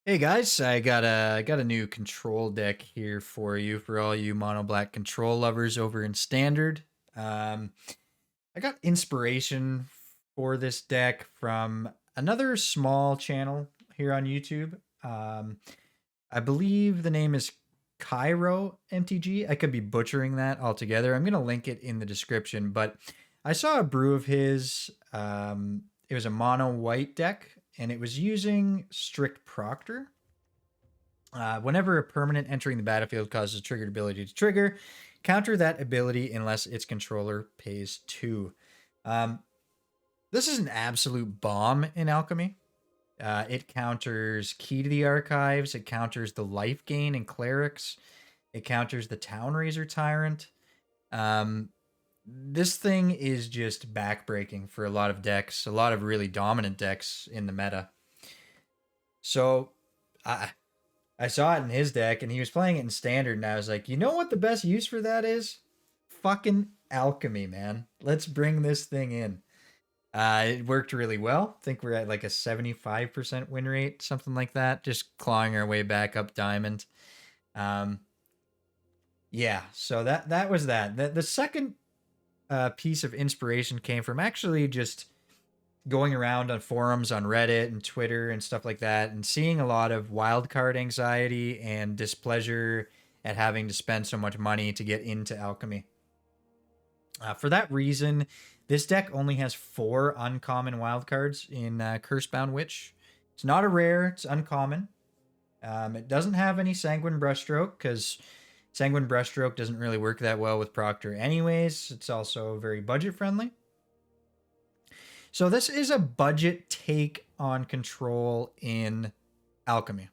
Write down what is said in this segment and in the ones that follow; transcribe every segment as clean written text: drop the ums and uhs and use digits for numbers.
Hey guys, I got a new control deck here for you for all you mono black control lovers over in Standard. Um, I got inspiration for this deck from another small channel here on YouTube. I believe the name is Cairo MTG. I could be butchering that altogether. I'm gonna link it in the description, but I saw a brew of his. It was a mono white deck, and it was using Strict Proctor. Whenever a permanent entering the battlefield causes a triggered ability to trigger, counter that ability unless its controller pays 2. Um, this is an absolute bomb in Alchemy. It counters Key to the Archives. It counters the life gain in Clerics. It counters the Town Razor Tyrant. Um, this thing is just backbreaking for a lot of decks, a lot of really dominant decks in the meta. So, I saw it in his deck, and he was playing it in Standard, and I was like, you know what the best use for that is? Fucking Alchemy, man. Let's bring this thing in. It worked really well. I think we're at like a 75% win rate, something like that, just clawing our way back up Diamond. Um, yeah, so that was that. The second piece of inspiration came from actually just going around on forums on Reddit and Twitter and stuff like that and seeing a lot of wildcard anxiety and displeasure at having to spend so much money to get into Alchemy. For that reason, this deck only has 4 uncommon wildcards in Cursebound Witch. It's not a rare, it's uncommon. It doesn't have any Sanguine Brushstroke because Sanguine Brushstroke doesn't really work that well with Proctor anyways. It's also very budget friendly. So this is a budget take on control in Alchemy.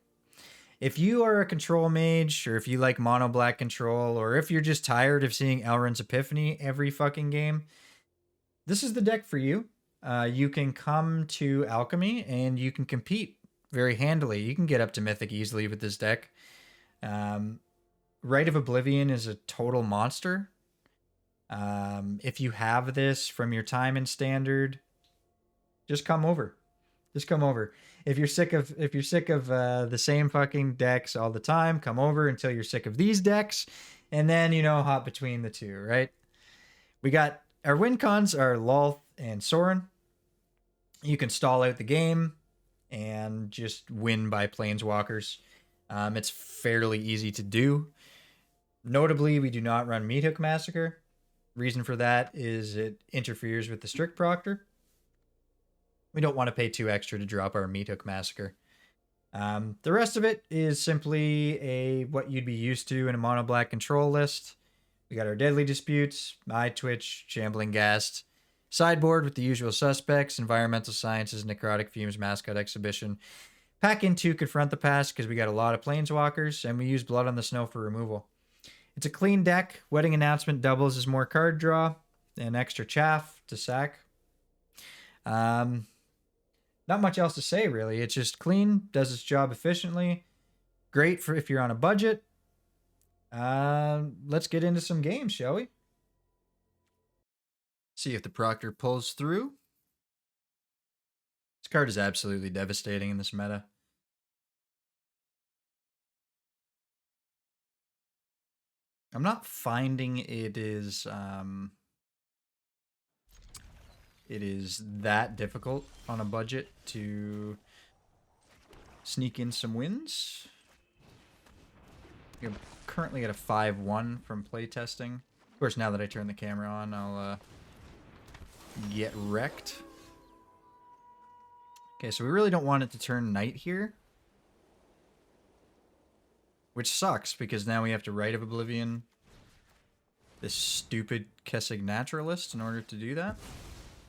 If you are a control mage, or if you like mono black control, or if you're just tired of seeing Elrond's Epiphany every fucking game, this is the deck for you. You can come to Alchemy and you can compete very handily. You can get up to Mythic easily with this deck. Rite of Oblivion is a total monster. If you have this from your time in Standard, just come over. Just come over. If you're sick of the same fucking decks all the time, come over until you're sick of these decks, and then hop between the two. Right? We got our win cons are Lolth and Sorin. You can stall out the game and just win by planeswalkers. It's fairly easy to do. Notably, we do not run Meathook Massacre. Reason for that is it interferes with the Strict Proctor. We don't want to pay 2 extra to drop our Meathook Massacre. The rest of it is simply what you'd be used to in a mono black control list. We got our Deadly Disputes, Eyetwitch, Shambling Ghast, Sideboard with the usual suspects, Environmental Sciences, Necrotic Fumes, Mascot Exhibition. Pack in 2 Confront the Past because we got a lot of Planeswalkers, and we use Blood on the Snow for removal. It's a clean deck. Wedding Announcement doubles as more card draw, and extra chaff to sack. Not much else to say, really. It's just clean, does its job efficiently. Great for if you're on a budget. Let's get into some games, shall we? See if the Proctor pulls through. This card is absolutely devastating in this meta. I'm not finding it is that difficult on a budget to sneak in some wins. You're currently at a 5-1 from playtesting. Of course, now that I turn the camera on, I'll get wrecked. Okay, so we really don't want it to turn night here. Which sucks, because now we have to Rite of Oblivion this stupid Kessig Naturalist in order to do that.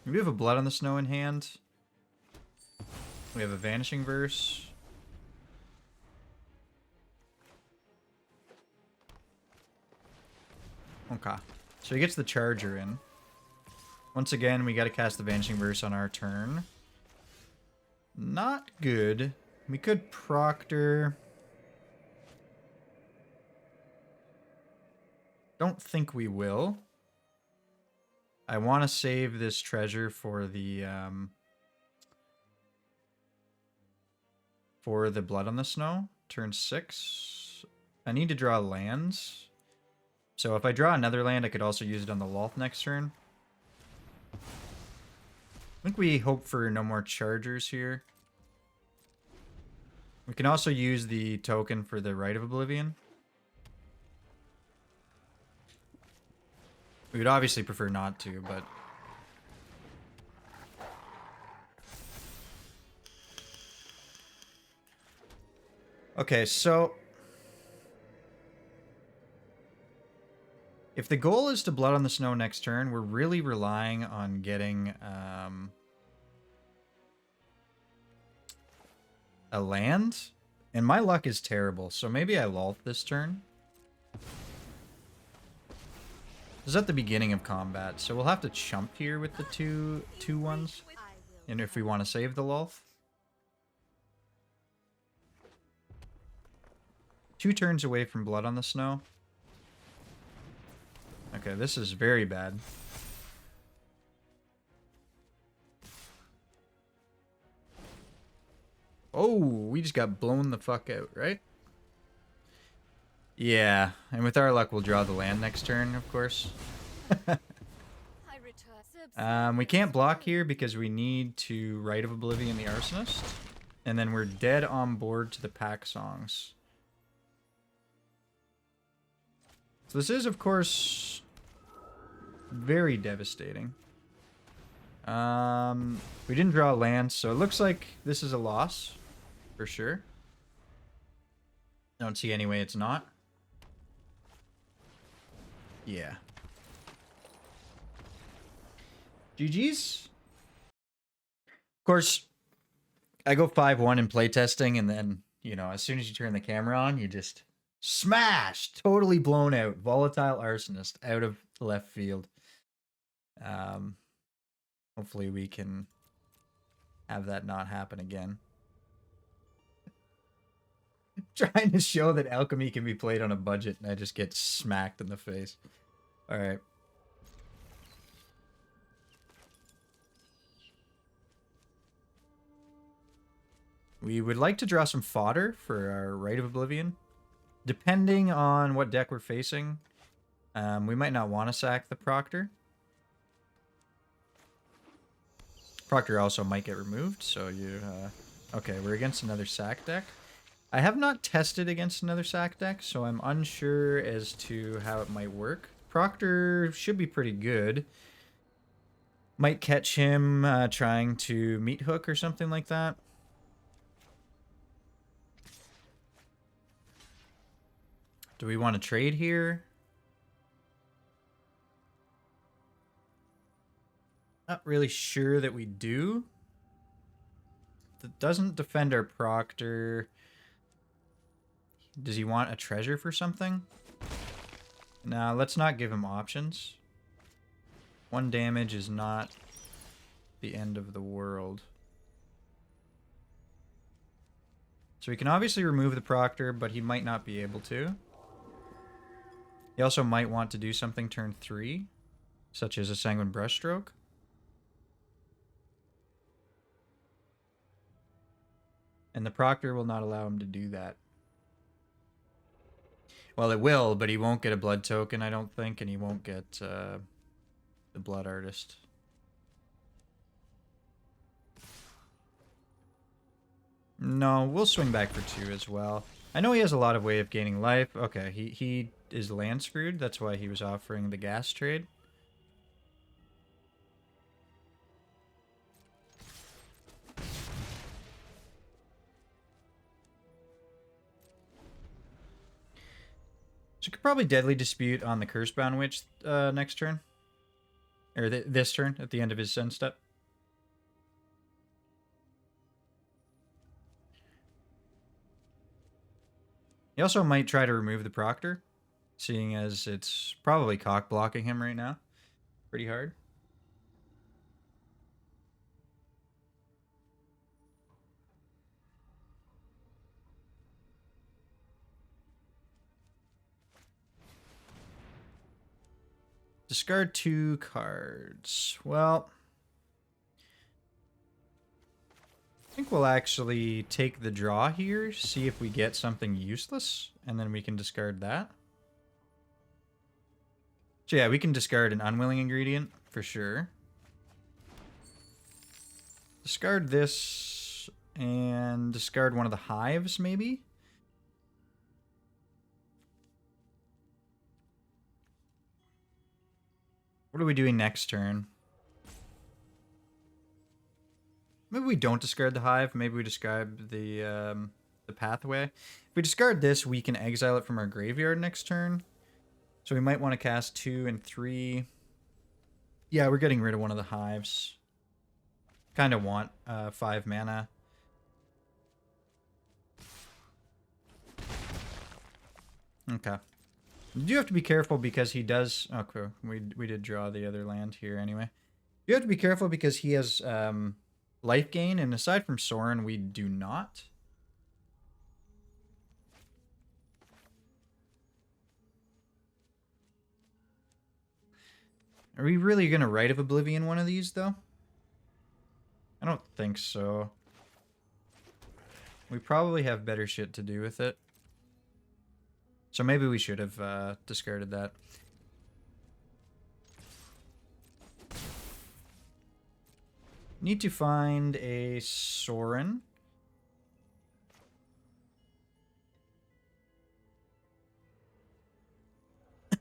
We have a Blood on the Snow in hand. We have a Vanishing Verse. Okay. So he gets the Charger in. Once again, we got to cast the Vanishing Verse on our turn. Not good. We could Proctor. Don't think we will. I want to save this treasure for the for the Blood on the Snow. Turn 6. I need to draw lands. So if I draw another land, I could also use it on the Lolth next turn. I think we hope for no more chargers here. We can also use the token for the Rite of Oblivion. We would obviously prefer not to, but... Okay, so... if the goal is to Blood on the Snow next turn, we're really relying on getting a land. And my luck is terrible, so maybe I Lolth this turn. This is at the beginning of combat, so we'll have to chump here with the two ones. And if we want to save the Lolth. 2 turns away from Blood on the Snow. Okay, this is very bad. Oh, we just got blown the fuck out, right? Yeah, and with our luck, we'll draw the land next turn, of course. We can't block here because we need to Rite of Oblivion the Arsonist. And then we're dead on board to the pack songs. So this is, of course, very devastating. We didn't draw a land, so it looks like this is a loss, for sure. I don't see any way it's not. Yeah. GG's. Of course, I go 5-1 in playtesting, and then, you know, as soon as you turn the camera on, you just smash! Totally blown out. Volatile Arsonist out of left field. Hopefully we can have that not happen again. Trying to show that Alchemy can be played on a budget, and I just get smacked in the face. Alright. We would like to draw some fodder for our Rite of Oblivion. Depending on what deck we're facing, we might not want to sack the Proctor. Proctor also might get removed, so you... okay, we're against another sack deck. I have not tested against another sack deck, so I'm unsure as to how it might work. Proctor should be pretty good. Might catch him trying to meat hook or something like that. Do we want to trade here? Not really sure that we do. That doesn't defend our Proctor. Does he want a treasure for something? Nah, let's not give him options. 1 damage is not the end of the world. So we can obviously remove the Proctor, but he might not be able to. He also might want to do something turn 3, such as a Sanguine Brushstroke. And the Proctor will not allow him to do that. Well, it will, but he won't get a blood token, I don't think, and he won't get the Blood Artist. No, we'll swing back for 2 as well. I know he has a lot of way of gaining life. Okay, he is land screwed. That's why he was offering the gas trade. So you could probably Deadly Dispute on the Cursebound Witch next turn. Or this turn, at the end of his Send step. He also might try to remove the Proctor, seeing as it's probably cock blocking him right now. Pretty hard. Discard 2 cards. Well, think we'll actually take the draw here, see if we get something useless, and then we can discard that. So yeah, we can discard an unwilling ingredient for sure. Discard this and discard one of the hives, maybe? What are we doing next turn? Maybe we don't discard the hive. Maybe we discard the pathway. If we discard this, we can exile it from our graveyard next turn. So we might want to cast 2 and 3. Yeah, we're getting rid of one of the hives. Kind of want 5 mana. Okay. You do have to be careful because he does... Okay, we did draw the other land here anyway. You have to be careful because he has life gain, and aside from Sorin, we do not. Are we really going to Rite of Oblivion one of these, though? I don't think so. We probably have better shit to do with it. So maybe we should have discarded that. Need to find a Sorin.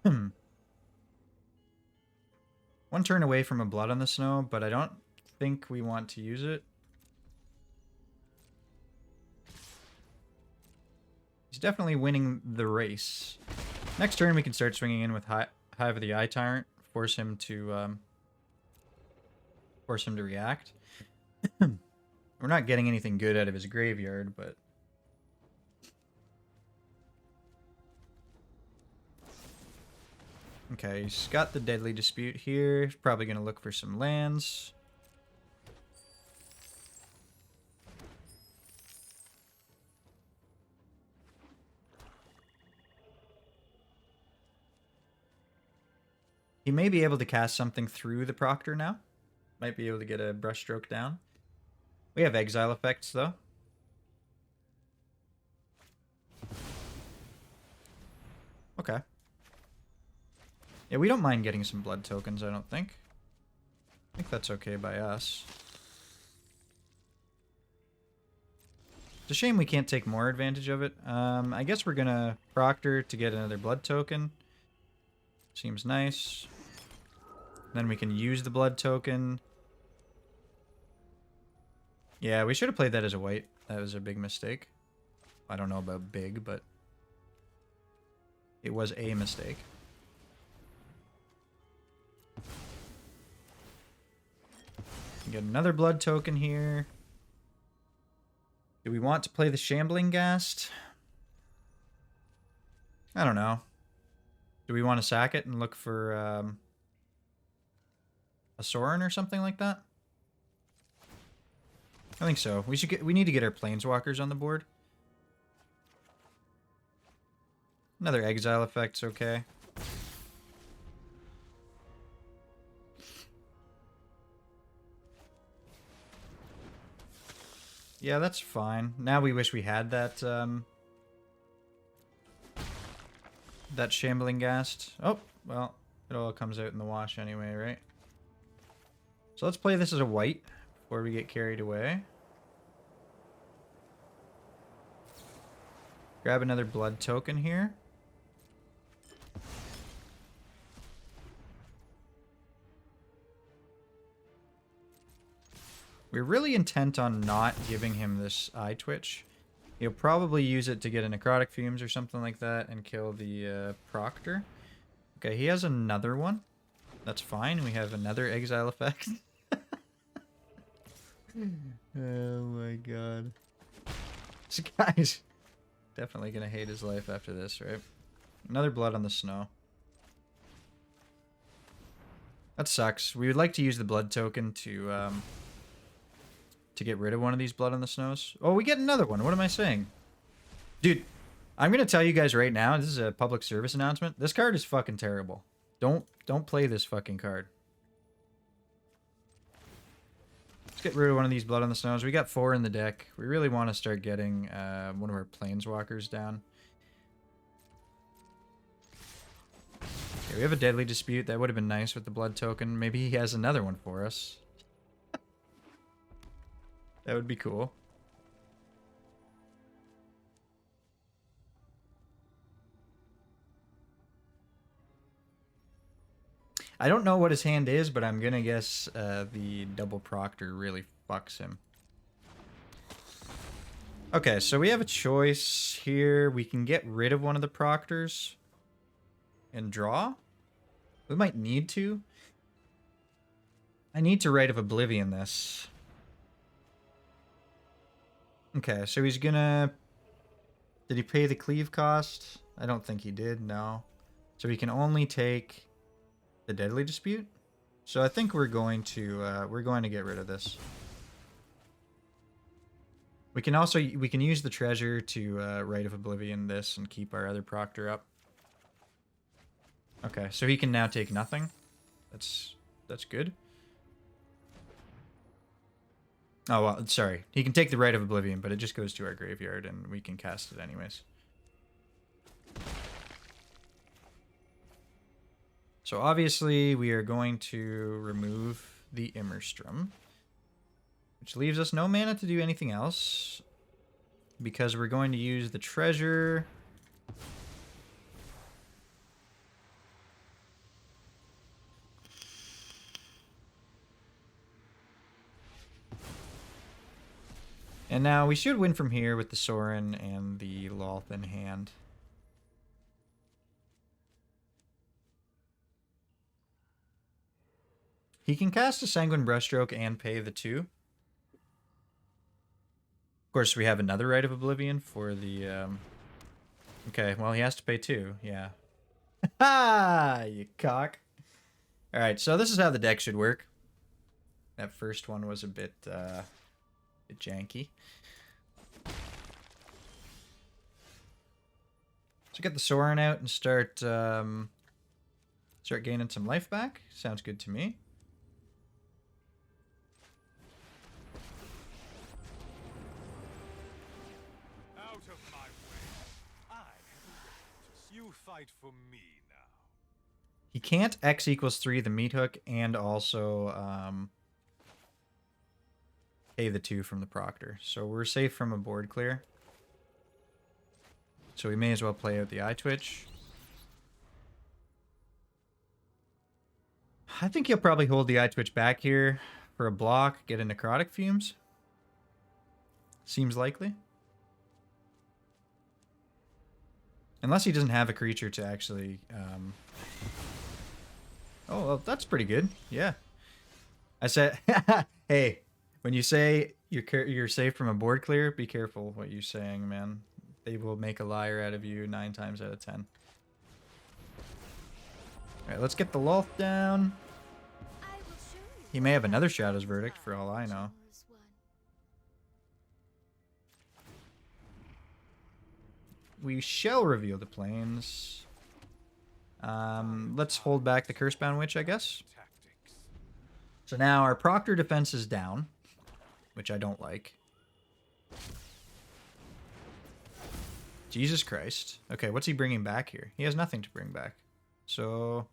One turn away from a Blood on the Snow, but I don't think we want to use it. He's definitely winning the race. Next turn we can start swinging in with Hive of the Eye Tyrant, force him to react. We're not getting anything good out of his graveyard, but okay, he's got the Deadly Dispute here. He's probably going to look for some lands. He may be able to cast something through the Proctor now. Might be able to get a brushstroke down. We have exile effects, though. Okay. Yeah, we don't mind getting some blood tokens, I don't think. I think that's okay by us. It's a shame we can't take more advantage of it. I guess we're gonna Proctor to get another blood token. Seems nice. Then we can use the blood token. Yeah, we should have played that as a white. That was a big mistake. I don't know about big, but it was a mistake. Get another blood token here. Do we want to play the Shambling Ghast? I don't know. Do we want to sack it and look for a Sorin or something like that? I think so. We need to get our Planeswalkers on the board. Another exile effect's okay. Yeah, that's fine. Now we wish we had that that Shambling Ghast. Oh, well, it all comes out in the wash anyway, right? So let's play this as a white before we get carried away. Grab another blood token here. We're really intent on not giving him this Eyetwitch. He'll probably use it to get a Necrotic Fumes or something like that and kill the Proctor. Okay, he has another one. That's fine. We have another exile effect. Oh my god. This guy's definitely gonna hate his life after this, right? Another Blood on the Snow. That sucks. We would like to use the blood token to get rid of one of these Blood on the Snows. Oh, we get another one. What am I saying? Dude, I'm gonna tell you guys right now, this is a public service announcement. This card is fucking terrible. Don't play this fucking card. get rid of one of these Blood on the Stones. We got 4 in the deck. We really want to start getting one of our Planeswalkers down. Okay, we have a Deadly Dispute. That would have been nice with the Blood token. Maybe he has another one for us. That would be cool. I don't know what his hand is, but I'm gonna guess the double Proctor really fucks him. Okay, so we have a choice here. We can get rid of one of the Proctors and draw. We might need to. I need to Rite of Oblivion this. Okay, so he's gonna... Did he pay the cleave cost? I don't think he did, no. So he can only take the Deadly Dispute. So I think we're going to get rid of this. We can also use the treasure to Rite of Oblivion this and keep our other Proctor up. Okay, so he can now take nothing. That's good. Oh, well, sorry. He can take the Rite of Oblivion, but it just goes to our graveyard and we can cast it anyways. So obviously we are going to remove the Immerstrom, which leaves us no mana to do anything else because we're going to use the treasure. And now we should win from here with the Sorin and the Lolth in hand. He can cast a Sanguine Brushstroke and pay the 2. Of course, we have another Rite of Oblivion for the... Okay, well, he has to pay 2, yeah. Ha! You cock. Alright, so this is how the deck should work. That first one was a bit janky. So get the Sorin out and start gaining some life back. Sounds good to me. Out of my way. I have arrived. You fight for me now. He can't X equals 3 the meat hook and also pay the 2 from the Proctor. So we're safe from a board clear. So we may as well play out the Eyetwitch. I think he'll probably hold the Eyetwitch back here for a block, get a Necrotic Fumes. Seems likely. Unless he doesn't have a creature to actually... Oh, well, that's pretty good. Yeah. I said, hey, when you say you're safe from a board clear, be careful what you're saying, man. They will make a liar out of you 9 times out of 10. Alright, let's get the Lolth down. He may have another Shadow's Verdict, for all I know. We shall reveal the planes. Let's hold back the Cursebound Witch, I guess. So now our Proctor defense is down, which I don't like. Jesus Christ. Okay, what's he bringing back here? He has nothing to bring back. So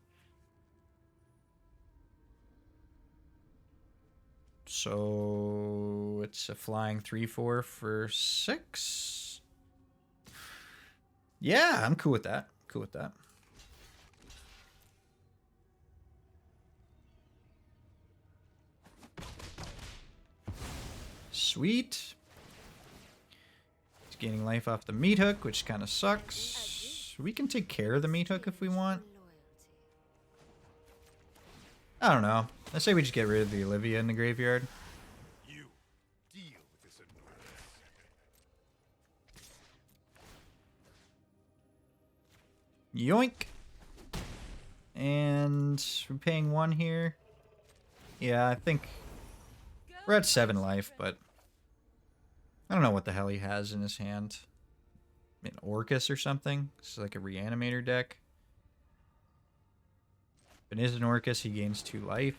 it's a flying 3/4 for 6. Yeah, I'm cool with that. Cool with that. Sweet. He's gaining life off the meat hook, which kind of sucks. We can take care of the meat hook if we want. I don't know. I say we just get rid of the Olivia in the graveyard. You deal with this annoyance. Yoink. And we're paying 1 here. Yeah, I think we're at 7 life, but I don't know what the hell he has in his hand. An Orcus or something? It's like a reanimator deck. If it is an Orcus, he gains 2 life.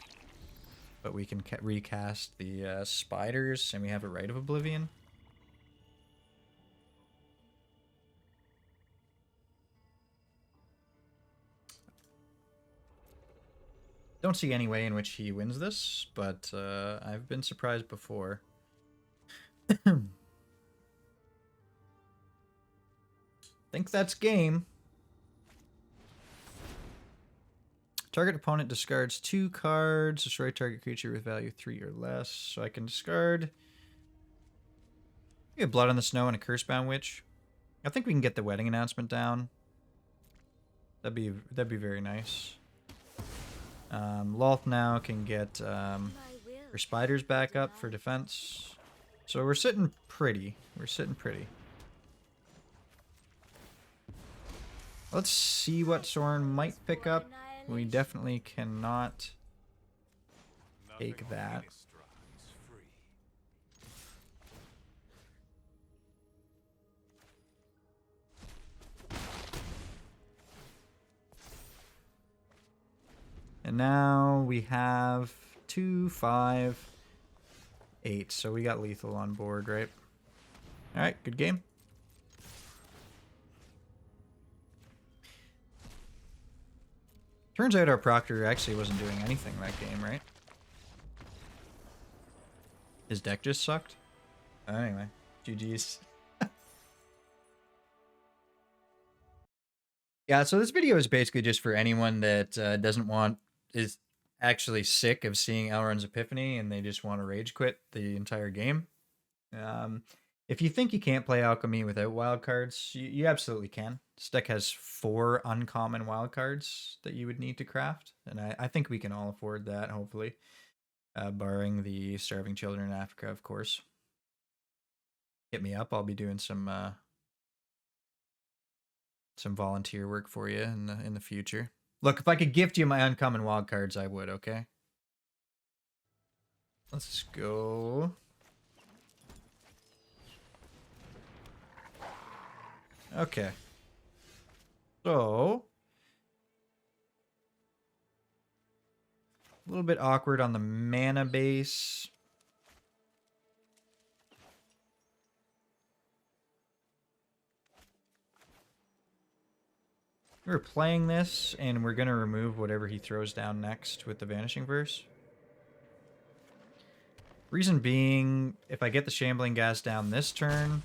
But we can recast the spiders, and we have a Rite of Oblivion. Don't see any way in which he wins this, but I've been surprised before. Think that's game. Target opponent discards 2 cards. Destroy target creature with value 3 or less. So I can discard a Blood on the Snow and a Cursebound Witch. I think we can get the wedding announcement down. That'd be very nice. Lolth now can get her spiders back up for defense. So we're sitting pretty. We're sitting pretty. Let's see what Sorin might pick up. We definitely cannot take that. And now we have 2, 5, 8. So we got lethal on board, right? Alright, good game. Turns out our Proctor actually wasn't doing anything that game, right? His deck just sucked? Anyway, GG's. Yeah, so this video is basically just for anyone that is actually sick of seeing Elrond's Epiphany and they just want to rage quit the entire game. If you think you can't play Alchemy without wildcards, you absolutely can. This deck has 4 uncommon wildcards that you would need to craft, and I think we can all afford that, hopefully. Barring the starving children in Africa, of course. Hit me up, I'll be doing some volunteer work for you in the future. Look, if I could gift you my uncommon wildcards, I would, okay? Let's go. Okay. So, a little bit awkward on the mana base. We're playing this, and we're going to remove whatever he throws down next with the Vanishing Verse. Reason being, if I get the Shambling Ghast down this turn...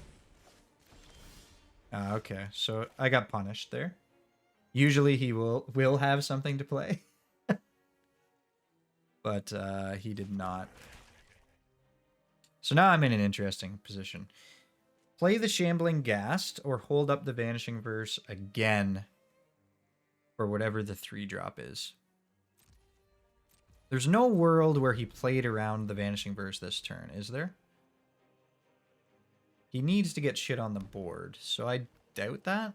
okay, so I got punished there. Usually he will have something to play. But he did not. So now I'm in an interesting position. Play the Shambling Ghast or hold up the Vanishing Verse again for whatever the 3-drop is. There's no world where he played around the Vanishing Verse this turn, is there? He needs to get shit on the board, so I doubt that.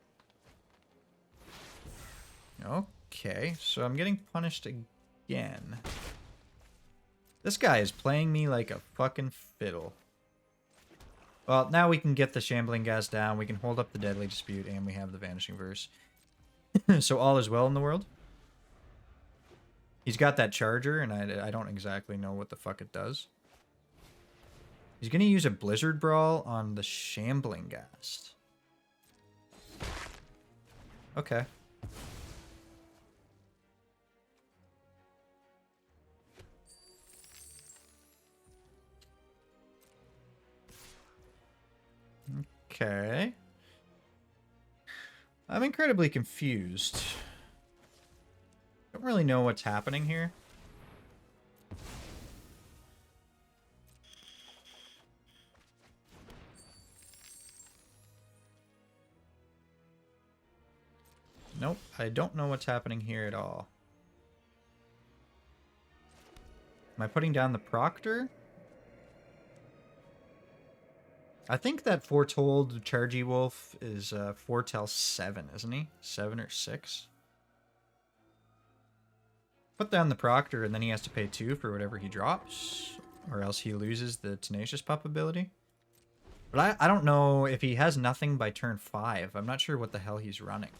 Okay, so I'm getting punished again. This guy is playing me like a fucking fiddle. Well, now we can get the Shambling Ghast down, we can hold up the Deadly Dispute, and we have the Vanishing Verse. So all is well in the world. He's got that charger, and I don't exactly know what the fuck it does. He's going to use a Blizzard Brawl on the Shambling Ghast. Okay. Okay. I'm incredibly confused. Don't really know what's happening here. Nope, I don't know what's happening here at all. Am I putting down the Proctor? I think that Foretold Chargy Wolf is Foretell 7, isn't he? 7 or 6? Put down the Proctor and then he has to pay 2 for whatever he drops. Or else he loses the Tenacious Pup ability. But I don't know if he has nothing by turn 5. I'm not sure what the hell he's running.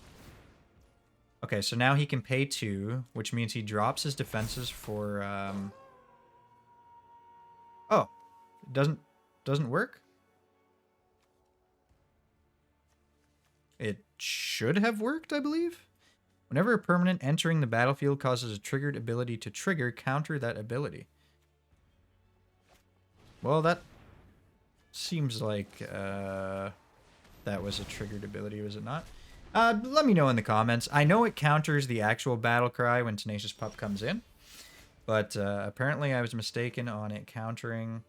Okay, so now he can pay 2, which means he drops his defenses for Oh, it doesn't work? It should have worked, I believe. Whenever a permanent entering the battlefield causes a triggered ability to trigger, counter that ability. Well, that seems like that was a triggered ability, was it not? Let me know in the comments. I know it counters the actual battle cry when Tenacious Pup comes in, but apparently I was mistaken on it countering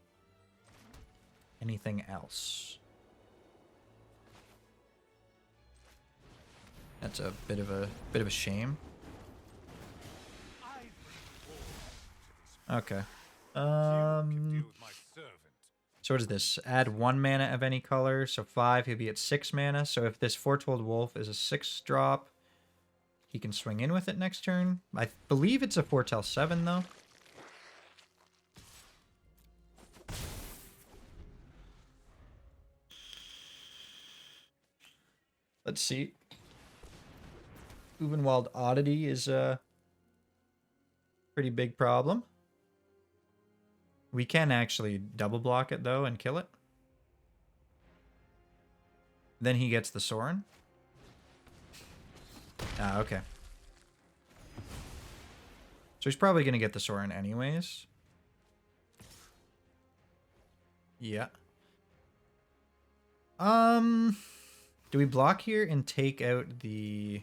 anything else. That's a bit of a shame. Okay. So what is this? Add 1 mana of any color, so 5. He'll be at 6 mana. So if this Foretold Wolf is a 6-drop, he can swing in with it next turn. I believe it's a Foretell 7 though. Let's see. Uvenwald Oddity is a pretty big problem. We can actually double block it though and kill it. Then he gets the Sorin. Ah, okay. So he's probably going to get the Sorin anyways. Yeah. Do we block here and take out the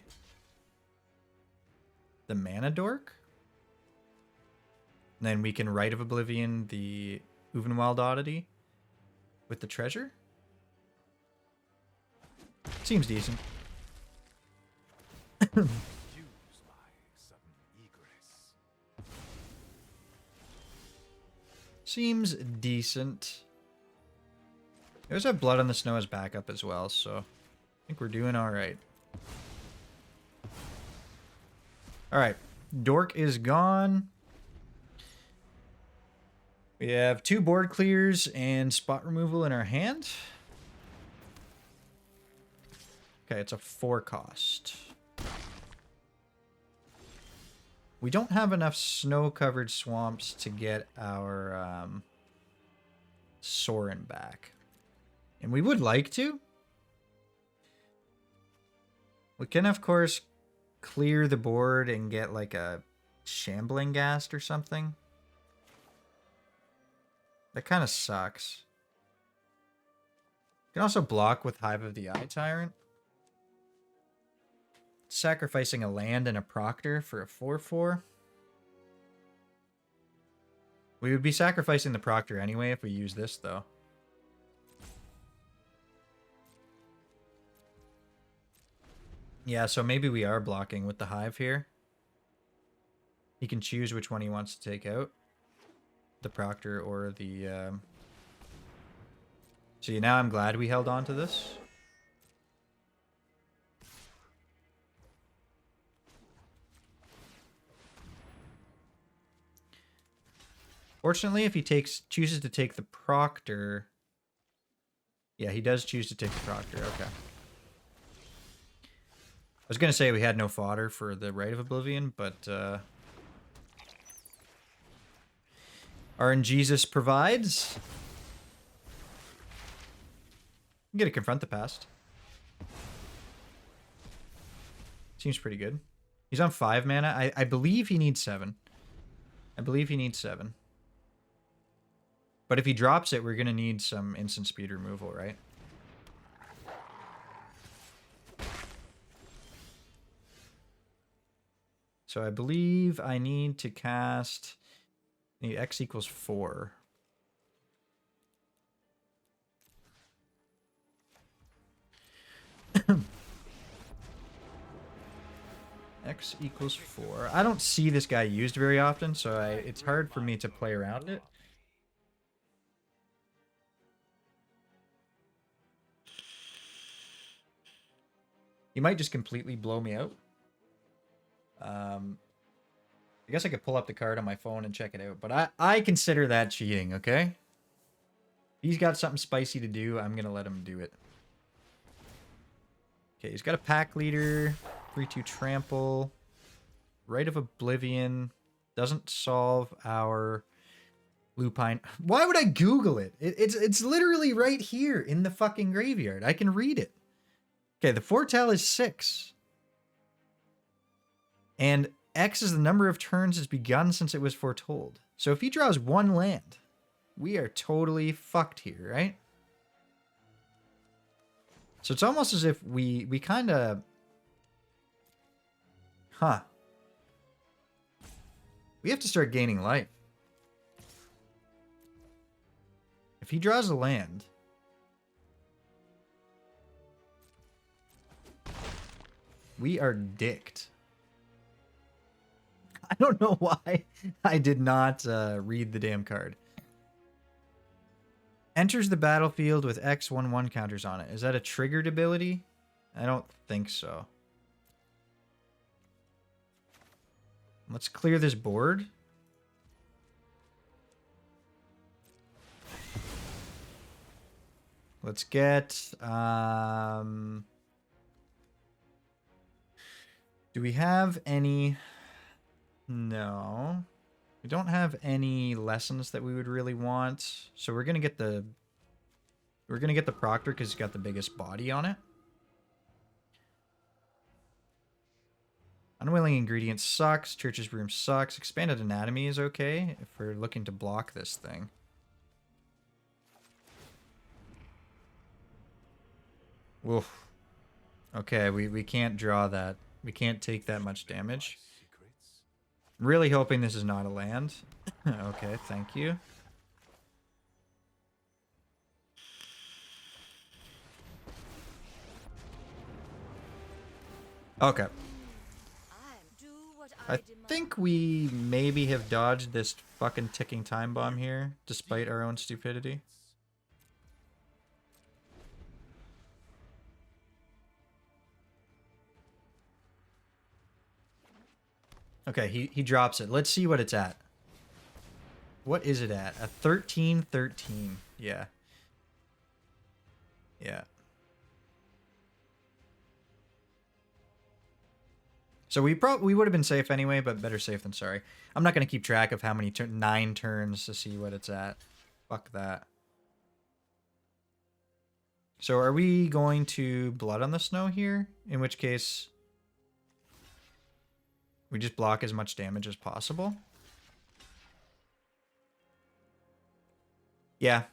mana dork? And then we can Rite of Oblivion the Uvenwald Oddity with the treasure? Seems decent. Seems decent. We also have Blood on the Snow as backup as well, so I think we're doing alright. Alright, Dork is gone. We have 2 board clears and spot removal in our hand. Okay, it's a 4 cost. We don't have enough snow-covered swamps to get our Sorin back. And we would like to. We can, of course, clear the board and get like a Shambling Ghast or something. That kind of sucks. You can also block with Hive of the Eye Tyrant. Sacrificing a land and a Proctor for a 4/4. We would be sacrificing the Proctor anyway if we use this, though. Yeah, so maybe we are blocking with the Hive here. He can choose which one he wants to take out. The Proctor or the... See, now I'm glad we held on to this. Fortunately, if he chooses to take the Proctor... Yeah, he does choose to take the Proctor. Okay. I was going to say we had no fodder for the Rite of Oblivion, but... RNGesus provides. I'm going to confront the past. Seems pretty good. He's on 5 mana. I believe he needs 7. I believe he needs 7. But if he drops it, we're going to need some instant speed removal, right? So I believe I need to cast... X equals 4. X equals 4. I don't see this guy used very often, so it's hard for me to play around it. He might just completely blow me out. I guess I could pull up the card on my phone and check it out, but I consider that cheating, okay? He's got something spicy to do. I'm going to let him do it. Okay, he's got a pack leader, 3/2 trample, Rite of Oblivion. Doesn't solve our Lupine. Why would I Google it? It's literally right here in the fucking graveyard. I can read it. Okay, the foretell is 6. And X is the number of turns it's begun since it was foretold. So if he draws 1 land, we are totally fucked here, right? So it's almost as if we kind of... Huh. We have to start gaining life. If he draws a land... we are dicked. I don't know why I did not read the damn card. Enters the battlefield with X/1/1 counters on it. Is that a triggered ability? I don't think so. Let's clear this board. Let's get... do we have any... No. We don't have any lessons that we would really want. So we're going to get the... We're going to get the Proctor because he's got the biggest body on it. Unwilling Ingredient sucks. Church's Broom sucks. Expanded Anatomy is okay if we're looking to block this thing. Woof. Okay, we can't draw that. We can't take that much damage. Really hoping this is not a land. Okay, thank you. Okay. I think we maybe have dodged this fucking ticking time bomb here, despite our own stupidity. Okay, he drops it. Let's see what it's at. What is it at? A 13/13. Yeah. Yeah. So we would have been safe anyway, but better safe than sorry. I'm not going to keep track of how many 9 turns to see what it's at. Fuck that. So are we going to Blood on the Snow here? In which case... we just block as much damage as possible. Yeah.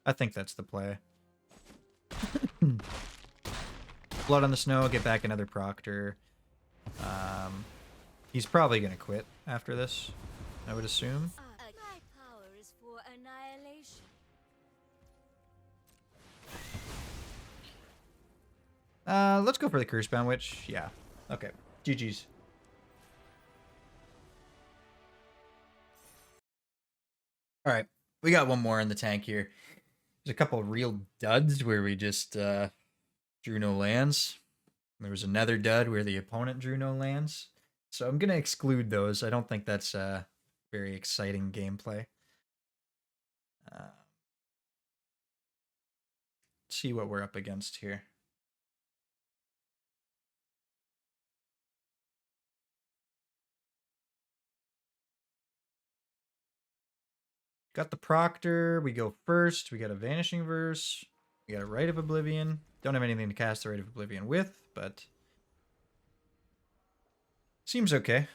I think that's the play. Blood on the Snow, get back another Proctor. He's probably going to quit after this, I would assume. My power is for annihilation. Let's go for the Cursebound Witch. Yeah. Okay. GG's. All right, we got one more in the tank here. There's a couple of real duds where we just drew no lands. There was another dud where the opponent drew no lands. So I'm going to exclude those. I don't think that's very exciting gameplay. Let's see what we're up against here. Got the Proctor. We go first. We got a Vanishing Verse. We got a Rite of Oblivion. Don't have anything to cast the Rite of Oblivion with, but seems okay.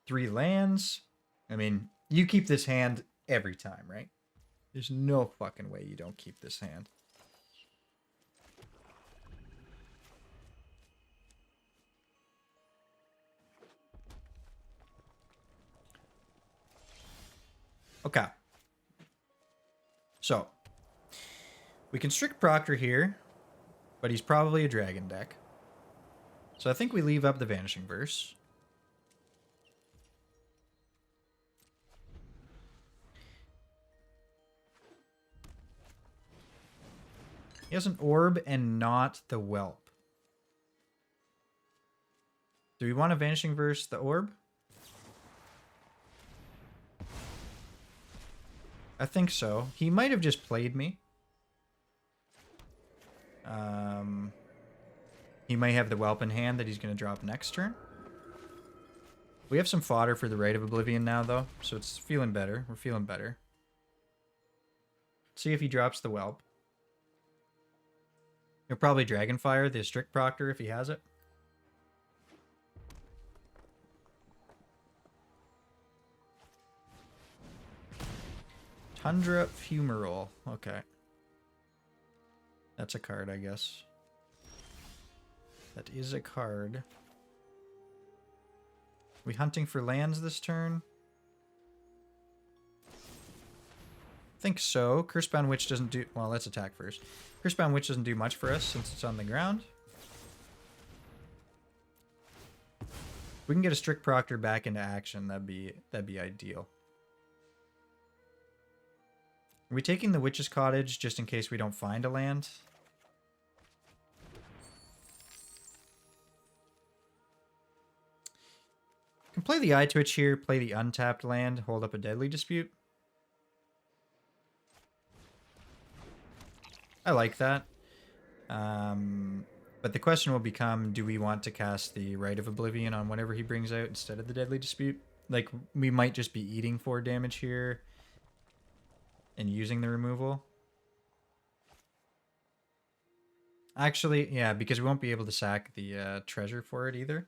3 lands. I mean, you keep this hand every time, right? There's no fucking way you don't keep this hand. Okay. So, we can Strict Proctor here, but he's probably a dragon deck. So I think we leave up the Vanishing Verse. He has an Orb and not the Whelp. Do we want a Vanishing Verse the Orb? I think so. He might have just played me. He might have the Whelp in hand that he's going to drop next turn. We have some fodder for the Rite of Oblivion now, though, so it's feeling better. We're feeling better. See if he drops the Whelp. He'll probably Dragonfire the Strict Proctor if he has it. Tundra Fumarole. Okay. That's a card, I guess. That is a card. We hunting for lands this turn? I think so. Cursebound Witch doesn't do... Well, let's attack first. Cursebound Witch doesn't do much for us since it's on the ground. We can get a Strict Proctor back into action. That'd be ideal. Are we taking the Witch's Cottage just in case we don't find a land? Can play the Eyetwitch here, play the untapped land, hold up a Deadly Dispute. I like that. But the question will become, do we want to cast the Rite of Oblivion on whatever he brings out instead of the Deadly Dispute? Like, we might just be eating 4 damage here and using the removal. Actually, yeah, because we won't be able to sack the treasure for it either.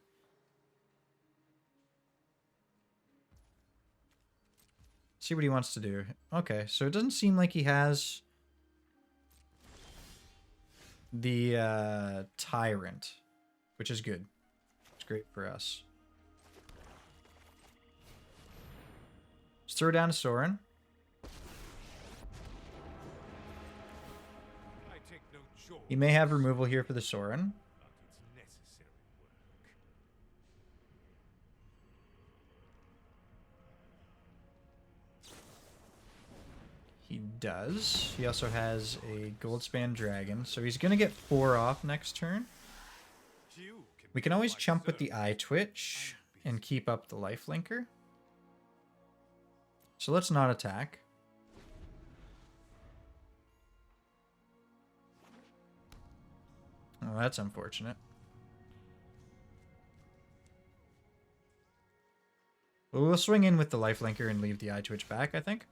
See what he wants to do. Okay, so it doesn't seem like he has the Tyrant, which is good. It's great for us. Let's throw down a Sorin. He may have removal here for the Sorin. He does. He also has a Goldspan Dragon, so he's going to get 4 off next turn. We can always chump with the Eyetwitch and keep up the lifelinker. So let's not attack. Oh, that's unfortunate. Well, we'll swing in with the lifelinker and leave the Eyetwitch back, I think.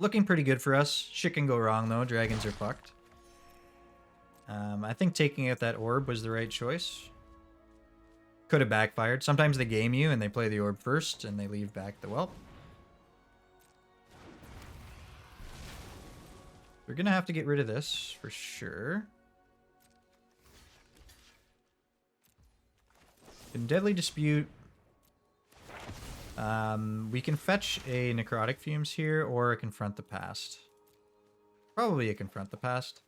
Looking pretty good for us. Shit can go wrong, though. Dragons are fucked. I think taking out that orb was the right choice. Could have backfired. Sometimes they game you and they play the orb first and they leave back the whelp. We're going to have to get rid of this for sure. In Deadly Dispute, we can fetch a Necrotic Fumes here or a Confront the Past. Probably a Confront the Past.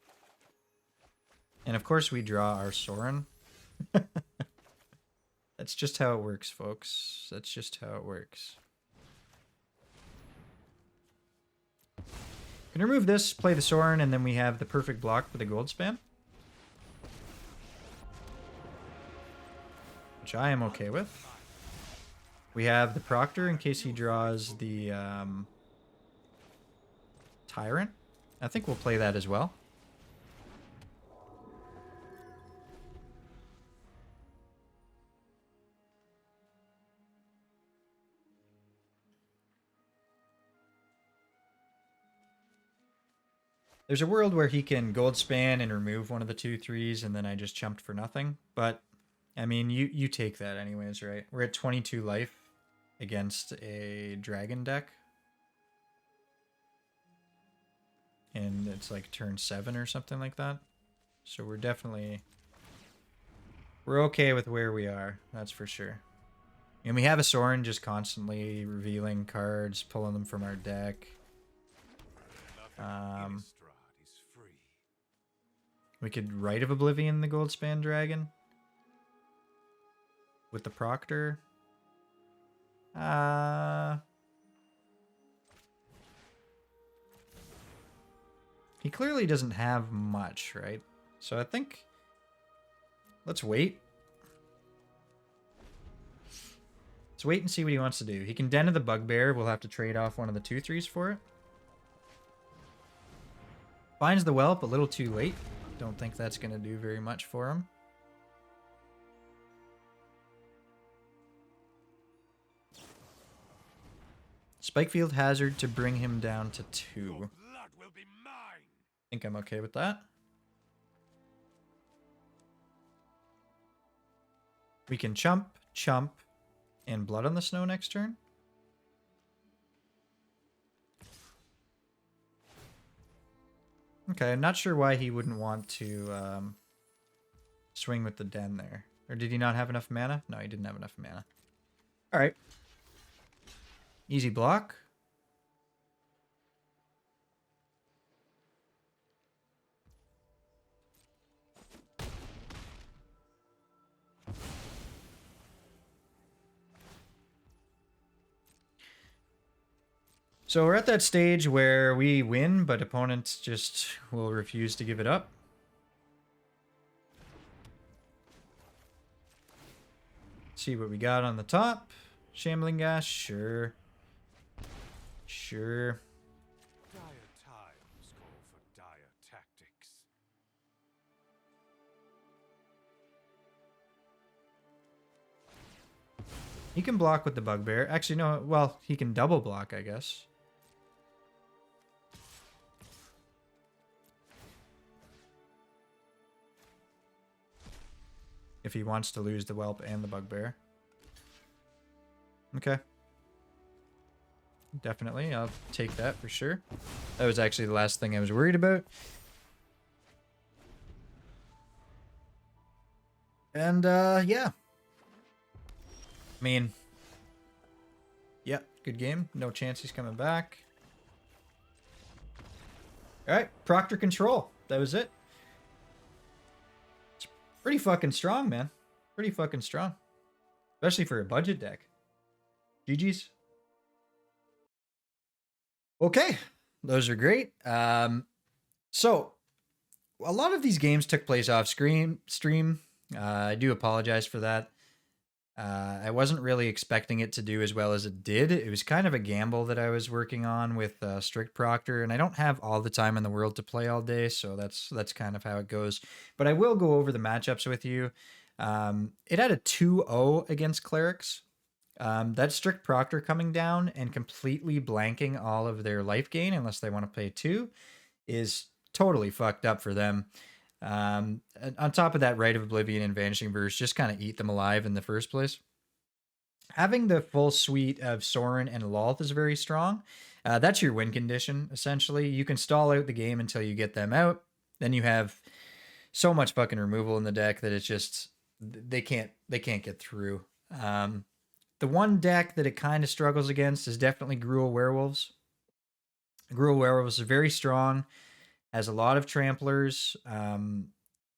And of course we draw our Sorin. That's just how it works, folks. That's just how it works. Can remove this, play the Sorin, and then we have the perfect block for the Goldspan. Which I am okay with. We have the Proctor in case he draws the Tyrant. I think we'll play that as well. There's a world where he can Goldspan and remove one of the 2/3s, and then I just chumped for nothing. But, I mean, you take that anyways, right? We're at 22 life against a dragon deck. And it's like turn 7 or something like that. So we're definitely... We're okay with where we are, that's for sure. And we have a Sorin just constantly revealing cards, pulling them from our deck. We could Rite of Oblivion the Goldspan Dragon with the Proctor. He clearly doesn't have much, right? So I think let's wait. Let's wait and see what he wants to do. He can Den of the Bugbear. We'll have to trade off one of the 2/3s for it. Finds the whelp a little too late. Don't think that's going to do very much for him. Spikefield Hazard to bring him down to 2. Your blood will be mine. I think I'm okay with that. We can chump, and Blood on the Snow next turn. Okay, I'm not sure why he wouldn't want to swing with the Den there. Or did he not have enough mana? No, he didn't have enough mana. Alright. Easy block. So we're at that stage where we win, but opponents just will refuse to give it up. See what we got on the top. Shambling Ghast, sure. Sure. Dire times call for dire tactics. He can block with the Bugbear. Actually, no, well, he can double block, I guess. If he wants to lose the Whelp and the Bugbear. Okay. Definitely, I'll take that for sure. That was actually the last thing I was worried about. And, yeah. I mean, yeah, good game. No chance he's coming back. Alright, Proctor control. That was it. It's pretty fucking strong, man. Pretty fucking strong. Especially for a budget deck. GG's. Okay, those are great. So, a lot of these games took place off stream. I do apologize for that. I wasn't really expecting it to do as well as it did. It was kind of a gamble that I was working on with Strict Proctor, and I don't have all the time in the world to play all day, so that's kind of how it goes. But I will go over the matchups with you. It had a 2-0 against Clerics. That Strict Proctor coming down and completely blanking all of their life gain unless they want to play 2 is totally fucked up for them. On top of that, Rite of Oblivion and Vanishing Verse just kind of eat them alive in the first place. Having the full suite of Sorin and Lolth is very strong. That's your win condition, essentially. You can stall out the game until you get them out. Then you have so much fucking removal in the deck that it's just they can't get through. The one deck that it kind of struggles against is definitely Gruul Werewolves. Gruul Werewolves is very strong, has a lot of tramplers.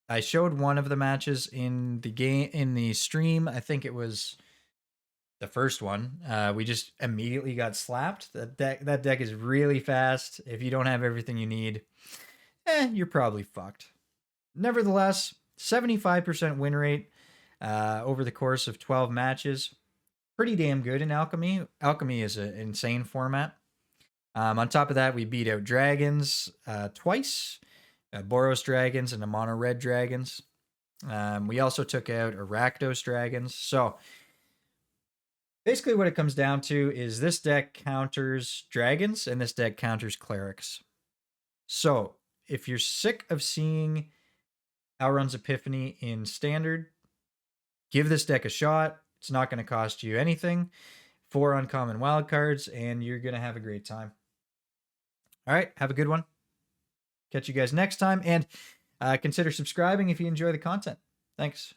I showed one of the matches in the stream. I think it was the first one. We just immediately got slapped. That deck is really fast. If you don't have everything you need, you're probably fucked. Nevertheless, 75% win rate over the course of 12 matches. Pretty damn good in Alchemy. Alchemy is an insane format. On top of that, we beat out dragons twice, Boros dragons and a mono red dragons. We also took out Rakdos dragons. So basically what it comes down to is this deck counters dragons and this deck counters clerics. So if you're sick of seeing Elrond's Epiphany in standard, give this deck a shot. It's not going to cost you anything. 4 uncommon wildcards, and you're going to have a great time. All right, have a good one. Catch you guys next time, and consider subscribing if you enjoy the content. Thanks.